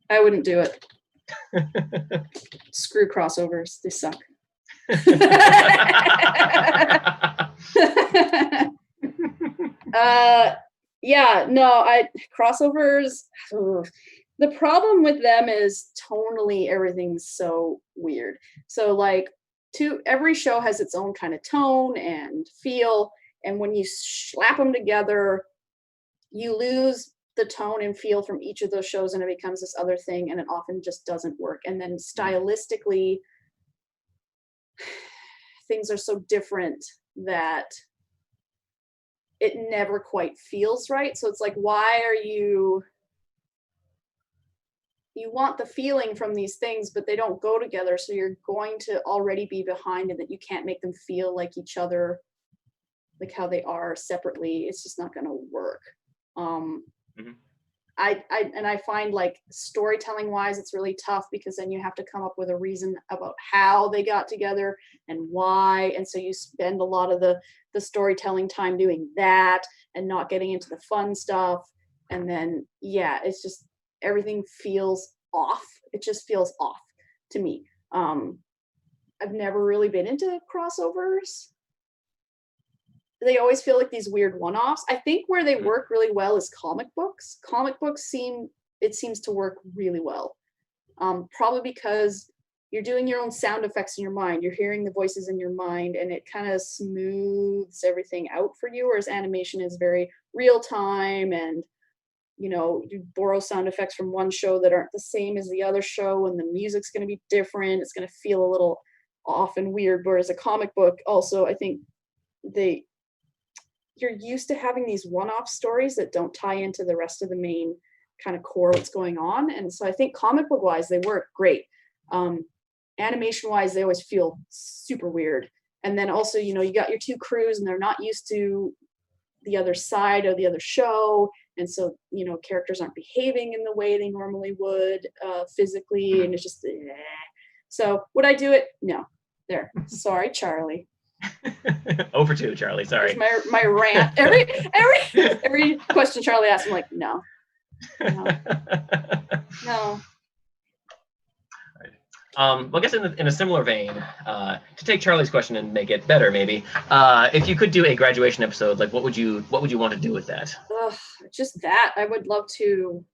I wouldn't do it. Screw crossovers. They suck. Crossovers. Ugh. The problem with them is tonally everything's so weird. So like every show has its own kind of tone and feel, and when you slap them together, you lose the tone and feel from each of those shows, and it becomes this other thing, and it often just doesn't work. And then stylistically, things are so different that it never quite feels right. So it's like, why are you want the feeling from these things, but they don't go together. So you're going to already be behind, and that you can't make them feel like each other, like how they are separately. It's just not going to work. I find like storytelling wise, it's really tough because then you have to come up with a reason about how they got together and why. And so you spend a lot of the storytelling time doing that and not getting into the fun stuff. And then, yeah, it's just, everything feels off. It just feels off to me. I've never really been into crossovers. They always feel like these weird one-offs. I think where they work really well is comic books. Comic books seems to work really well. Probably because you're doing your own sound effects in your mind. You're hearing the voices in your mind, and it kind of smooths everything out for you, whereas animation is very real time, and you borrow sound effects from one show that aren't the same as the other show, and the music's going to be different. It's going to feel a little off and weird. Whereas a comic book, also, I think you're used to having these one-off stories that don't tie into the rest of the main kind of core what's going on. And so I think comic book wise, they work great. Animation wise, they always feel super weird. And then also, you got your two crews, and they're not used to the other side of the other show. And so, characters aren't behaving in the way they normally would physically. And it's just, So would I do it? No. There. Sorry, Charlie. Over 2, Charlie. Sorry. My rant. Every question Charlie asks, I'm like, no. Well, I guess in a similar vein, to take Charlie's question and make it better, maybe, if you could do a graduation episode, like what would you want to do with that? Just that. I would love to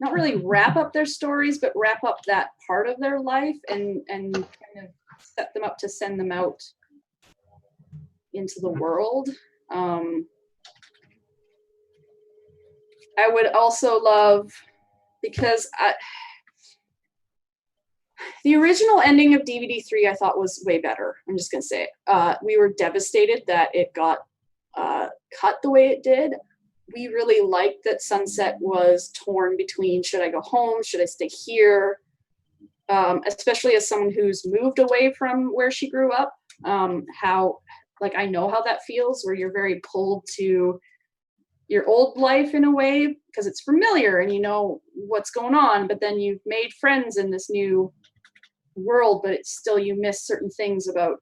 not really wrap up their stories, but wrap up that part of their life and kind of set them up to send them out into the world. I would also love, because the original ending of DVD 3 I thought was way better. I'm just gonna say it. We were devastated that it got cut the way it did. We really liked that Sunset was torn between, should I go home, should I stay here? Especially as someone who's moved away from where she grew up, how, like, I know how that feels, where you're very pulled to your old life in a way because it's familiar and you know what's going on, but then you've made friends in this new world, but it's still, you miss certain things about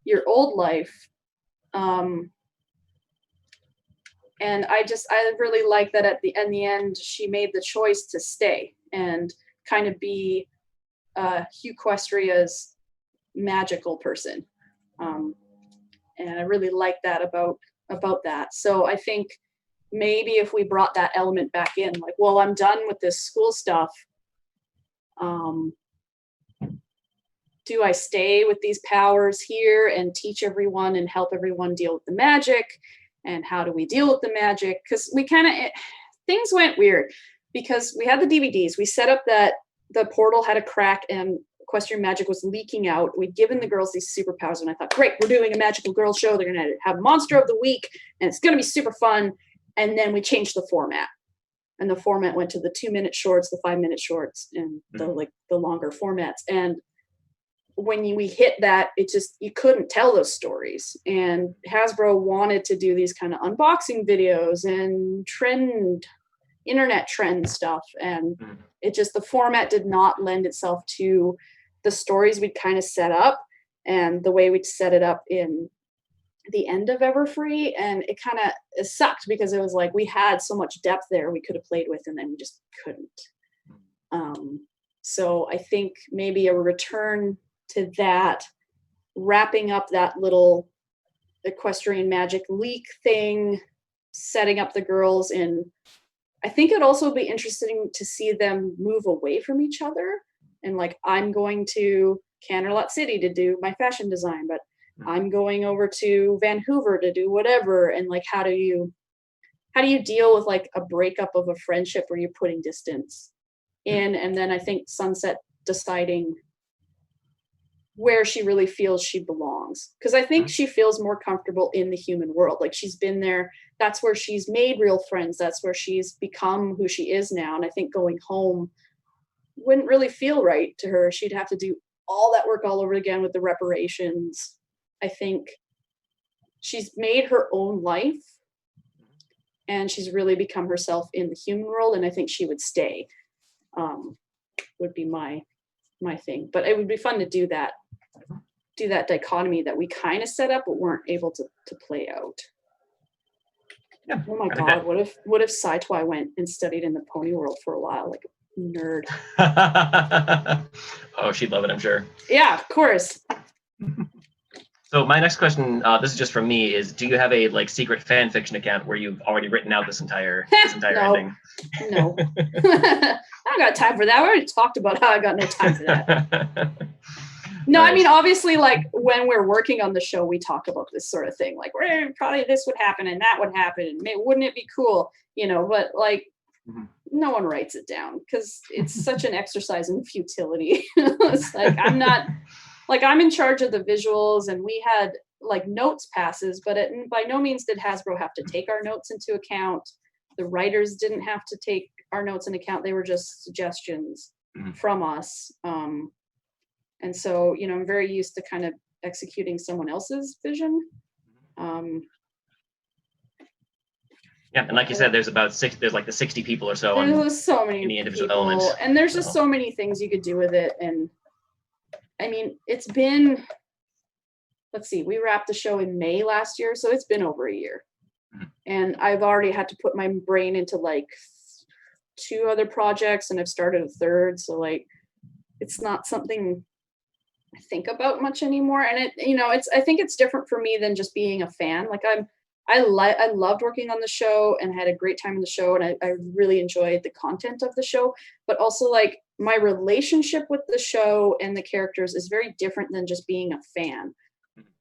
your old life. And I really like that at the end she made the choice to stay and kind of be Equestria's magical person. And I really like that about that. So I think maybe if we brought that element back in, like, well, I'm done with this school stuff. Do I stay with these powers here and teach everyone and help everyone deal with the magic? And how do we deal with the magic? Because we things went weird because we had the DVDs. We set up that the portal had a crack and Equestrian magic was leaking out. We'd given the girls these superpowers, and I thought, great, we're doing a magical girl show. They're going to have Monster of the Week, and it's going to be super fun. And then we changed the format, and the format went to the 2-minute shorts, the 5-minute shorts, and the longer formats. And when we hit that, it just, you couldn't tell those stories. And Hasbro wanted to do these kind of unboxing videos and internet trend stuff. And it just, the format did not lend itself to the stories we'd kind of set up and the way we'd set it up in the end of Everfree. And it kind of sucked because it was like, we had so much depth there we could have played with, and then we just couldn't. So I think maybe a return to that, wrapping up that little equestrian magic leak thing, setting up the girls in, I think it'd also be interesting to see them move away from each other. And like, I'm going to Canterlot City to do my fashion design, but I'm going over to Vancouver to do whatever. And like, how do you deal with like a breakup of a friendship where you're putting distance in? And then I think Sunset deciding where she really feels she belongs. Because I think she feels more comfortable in the human world. Like, she's been there. That's where she's made real friends. That's where she's become who she is now. And I think going home wouldn't really feel right to her. She'd have to do all that work all over again with the reparations. I think she's made her own life and she's really become herself in the human world. And I think she would stay, would be my thing. But it would be fun to do that dichotomy that we kind of set up but weren't able to play out. Yeah, oh my god, what if Saitwai went and studied in the pony world for a while, like a nerd? Oh, she'd love it, I'm sure. Yeah, of course. So my next question, this is just from me, is do you have a like secret fan fiction account where you've already written out this entire ending? No. I don't got time for that. We already talked about how I got no time for that. No, nice. I mean, obviously, like, when we're working on the show, we talk about this sort of thing. Like, probably this would happen and that would happen. And wouldn't it be cool? You know, but, like, no one writes it down because it's such an exercise in futility. It's like, I'm in charge of the visuals, and we had, like, notes passes, but by no means did Hasbro have to take our notes into account. The writers didn't have to take our notes into account. They were just suggestions from us. And so, you know, I'm very used to kind of executing someone else's vision. Yeah, and like you said, there's like the 60 people or so. There's so many in the individual people, elements. and there's just so many things you could do with it. And I mean, it's been, let's see, we wrapped the show in May last year, so it's been over a year. And I've already had to put my brain into like 2 other projects, and I've started a 3rd. So like, it's not something I think about much anymore. And it, I think it's different for me than just being a fan. Like I loved working on the show and had a great time in the show, and I really enjoyed the content of the show. But also, like, my relationship with the show and the characters is very different than just being a fan,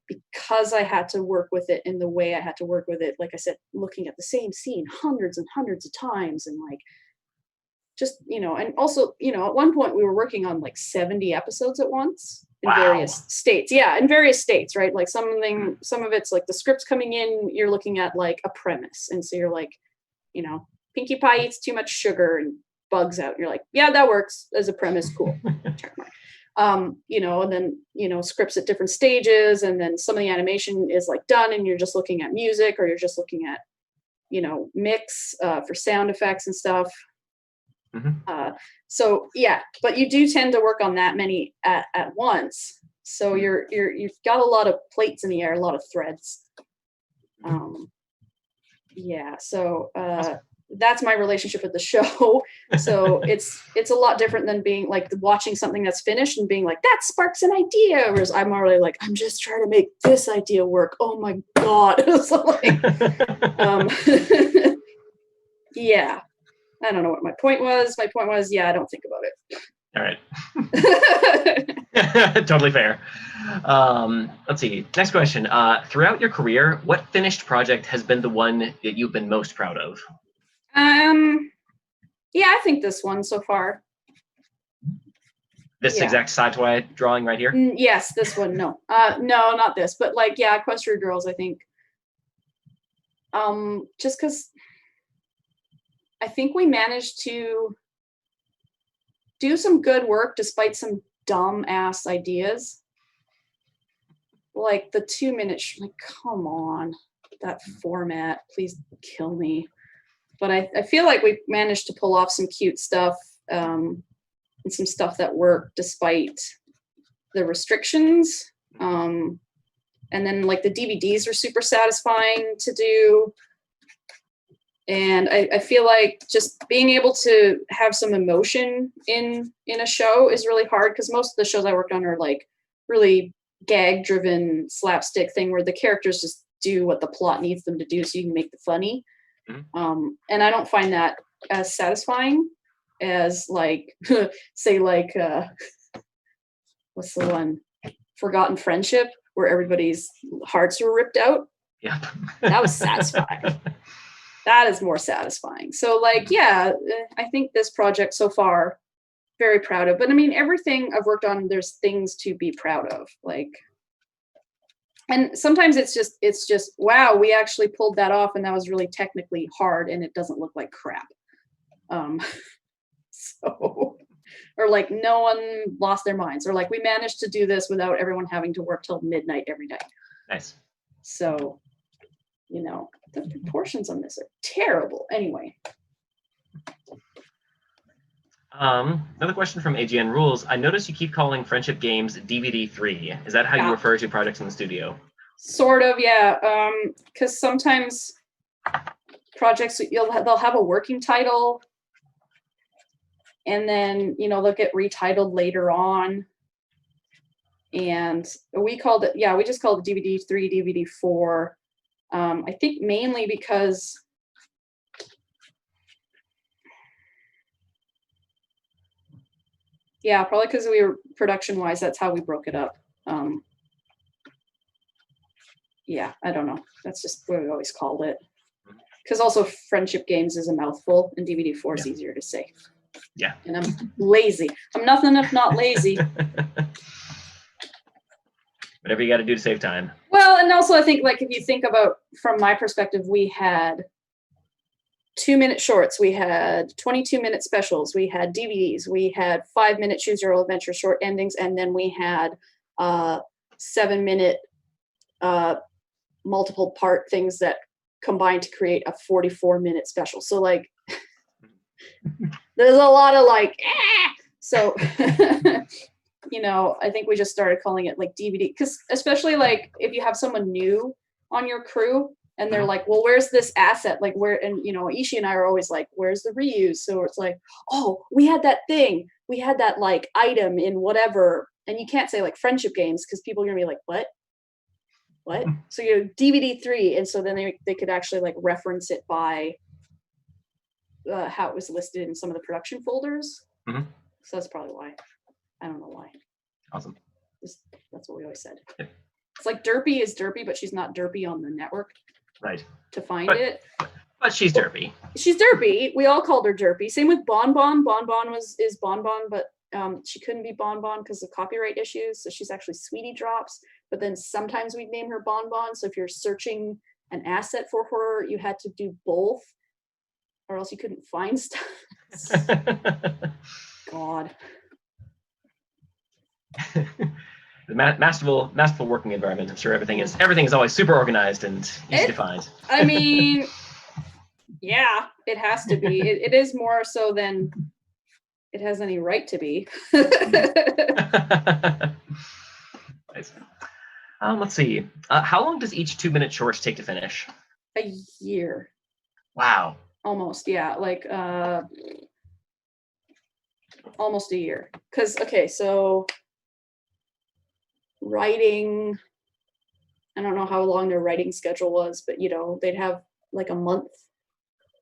because I had to work with it in the way I had to work with it. Like I said, looking at the same scene hundreds and hundreds of times, and like just and also at one point we were working on like 70 episodes at once in various states. Yeah, in various states, right? Like some of it's like the script's coming in, you're looking at like a premise, and so you're like, Pinkie Pie eats too much sugar and bugs out. And you're like, yeah, that works as a premise, cool. Check mark. And then scripts at different stages, and then some of the animation is like done, and you're just looking at music, or you're just looking at mix for sound effects and stuff. So yeah, but you do tend to work on that many at once. So you've got a lot of plates in the air, a lot of threads. Yeah, so that's my relationship with the show. So it's a lot different than being like watching something that's finished and being like, that sparks an idea. Whereas I'm already like, I'm just trying to make this idea work. Oh my God. So like, yeah. I don't know what my point was. My point was, yeah, I don't think about it. All right. Totally fair. Let's see. Next question. Throughout your career, what finished project has been the one that you've been most proud of? Yeah, I think this one so far. This exact sci-fi drawing right here? Yes, this one. No, no, not this. But like, yeah, Equestria Girls, I think. Just because I think we managed to do some good work despite some dumb ass ideas. Like the 2-minute, like, come on, that format, please kill me. But I feel like we managed to pull off some cute stuff, and some stuff that worked despite the restrictions. And then like the DVDs are super satisfying to do. And I feel like just being able to have some emotion in a show is really hard, because most of the shows I worked on are like really gag driven slapstick thing where the characters just do what the plot needs them to do so you can make the funny. And I don't find that as satisfying as like say like what's the one, Forgotten Friendship, where everybody's hearts were ripped out. Yeah, that was satisfying. That is more satisfying. So like, yeah, I think this project so far, very proud of. But I mean, everything I've worked on, there's things to be proud of. Like, and sometimes it's just, wow, we actually pulled that off, and that was really technically hard, and it doesn't look like crap. So, or like no one lost their minds, or like we managed to do this without everyone having to work till midnight every day. Nice. So, the proportions on this are terrible. Anyway. Another question from AGN Rules. I notice you keep calling Friendship Games DVD 3. Is that how you refer to projects in the studio? Sort of, yeah. Because sometimes projects, they'll have a working title, and then, they'll get retitled later on. And we called it, we just called it DVD 3, DVD 4. I think mainly because probably because we were production-wise, that's how we broke it up. I don't know. That's just what we always called it. Because also Friendship Games is a mouthful, and DVD 4 is easier to say. Yeah. And I'm lazy. I'm nothing if not lazy. Whatever you got to do to save time. Well, and also I think, like, if you think about, from my perspective, we had 2-minute shorts, we had 22-minute specials, we had DVDs, we had 5-minute choose your own adventure short endings, and then we had 7-minute multiple part things that combined to create a 44-minute special. So like there's a lot of like so I think we just started calling it like DVD, because especially like if you have someone new on your crew, And they're like, well, where's this asset? Like where, and you know, Ishi and I are always like, where's the reuse? So it's like, oh, we had that thing. We had that like item in whatever. And you can't say like friendship games because people are gonna be like, what? So you know, DVD 3. And so then they could actually like reference it by how it was listed in some of the production folders. So that's probably why. I don't know why. Awesome. That's what we always said. Yep. It's like Derpy is Derpy, but she's not Derpy on the network. Right. To find it. But she's Derpy. She's Derpy. We all called her Derpy. Same with Bon Bon. Bon Bon is Bon Bon, but she couldn't be Bon Bon because of copyright issues. So she's actually Sweetie Drops. But then sometimes we'd name her Bon Bon. So if you're searching an asset for her, you had to do both, or else you couldn't find stuff. God. The masterful working environment. I'm sure everything is always super organized and easy to find. I mean, yeah, it has to be. It is more so than it has any right to be. Nice. Let's see. How long does each 2-minute short take to finish? A year. Wow. Almost, yeah. Like almost a year. Because okay, so writing, I don't know how long their writing schedule was, but you know, they'd have like a month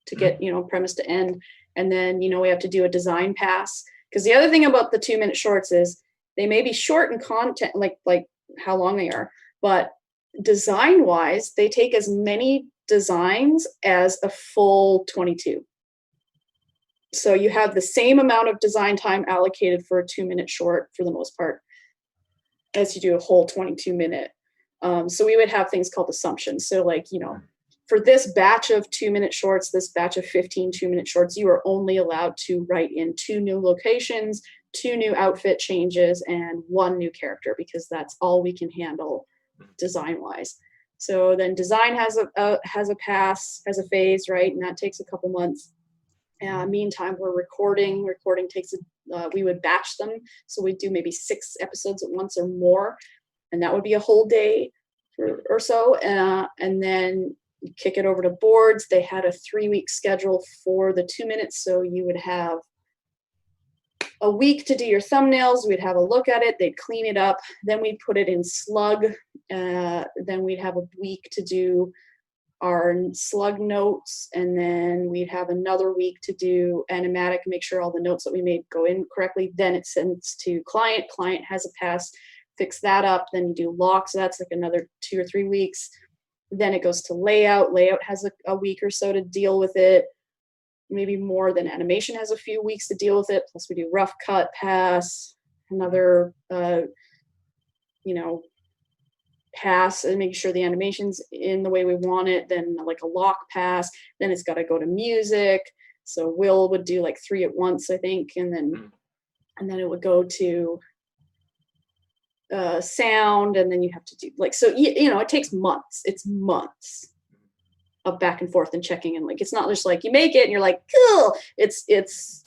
to get, you know, premise to end. And then, you know, we have to do a design pass. Because the other thing about the 2-minute shorts is they may be short in content, like how long they are, but design wise, they take as many designs as a full 22. So you have the same amount of design time allocated for a 2-minute short for the most part as you do a whole 22-minute. So we would have things called assumptions. So like, you know, for this batch of 2-minute shorts, this batch of 15 2-minute shorts, you are only allowed to write in 2 new locations, 2 new outfit changes, and 1 new character, because that's all we can handle design-wise. So then design has a pass, has a phase, right? And that takes a couple months. Meantime, we're recording. Recording takes we would batch them. So we'd do maybe 6 episodes at once or more. And that would be a whole day or so. And then kick it over to boards. They had a 3-week schedule for the 2 minutes. So you would have a week to do your thumbnails. We'd have a look at it. They'd clean it up. Then we'd put it in slug. Then we'd have a week to do our slug notes. And then we'd have another week to do animatic, make sure all the notes that we made go in correctly. Then it sends to client. Client has a pass, fix that up. Then you do locks. So that's like another 2 or 3 weeks. Then it goes to layout. Layout has a week or so to deal with it. Maybe more than animation has a few weeks to deal with it. Plus we do rough cut, pass, another, you know, pass and make sure the animation's in the way we want it. Then like a lock pass. Then it's got to go to music. So Will would do like 3 at once, I think, and then it would go to sound, and then you have to do like, so you know, it takes months. It's months of back and forth and checking, and like it's not just like you make it and you're like cool. It's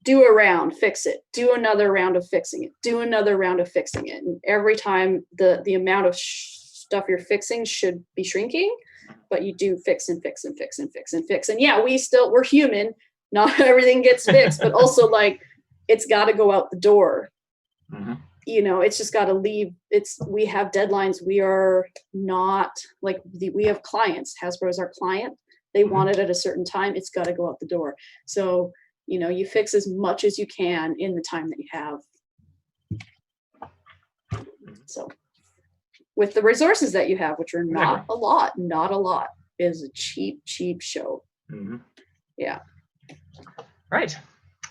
do a round, fix it, do another round of fixing it, do another round of fixing it, and every time the amount of stuff you're fixing should be shrinking, but you do fix and fix and fix and fix and fix. And yeah, we're human, not everything gets fixed, but also like it's got to go out the door. You know, it's just got to leave. We have deadlines. We are not like we have clients. Hasbro is our client. They want it at a certain time. It's got to go out the door. So, you know, you fix as much as you can in the time that you have. So with the resources that you have, which are not a lot, is a cheap show. Yeah. Right.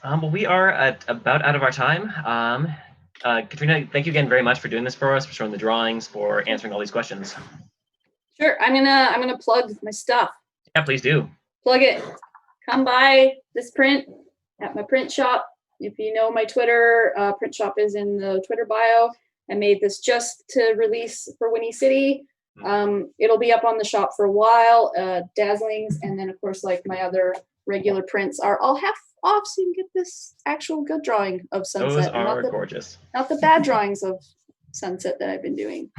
Well, we are about out of our time. Katrina, thank you again very much for doing this for us, for showing the drawings, for answering all these questions. Sure. I'm gonna plug my stuff. Yeah, please do. Plug it. Come buy this print at my print shop. If you know my Twitter, print shop is in the Twitter bio. I made this just to release for Whinny City. It'll be up on the shop for a while. Dazzlings, and then of course, like my other regular prints are all half off, so you can get this actual good drawing of sunset. Those are gorgeous. Not the bad drawings of sunset that I've been doing.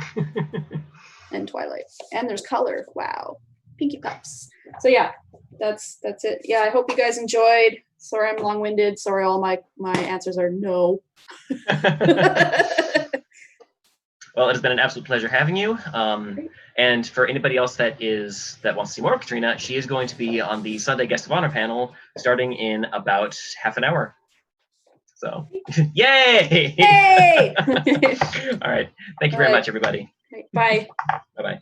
And twilight. And there's color. Wow. Pinky puffs. So yeah, that's it. Yeah, I hope you guys enjoyed. Sorry I'm long-winded. Sorry all my answers are no. Well, it has been an absolute pleasure having you. And for anybody else that wants to see more of Katrina, she is going to be on the Sunday Guest of Honor panel starting in about half an hour. So, yay! Yay! All right. Thank you very much, everybody. Bye. Bye-bye.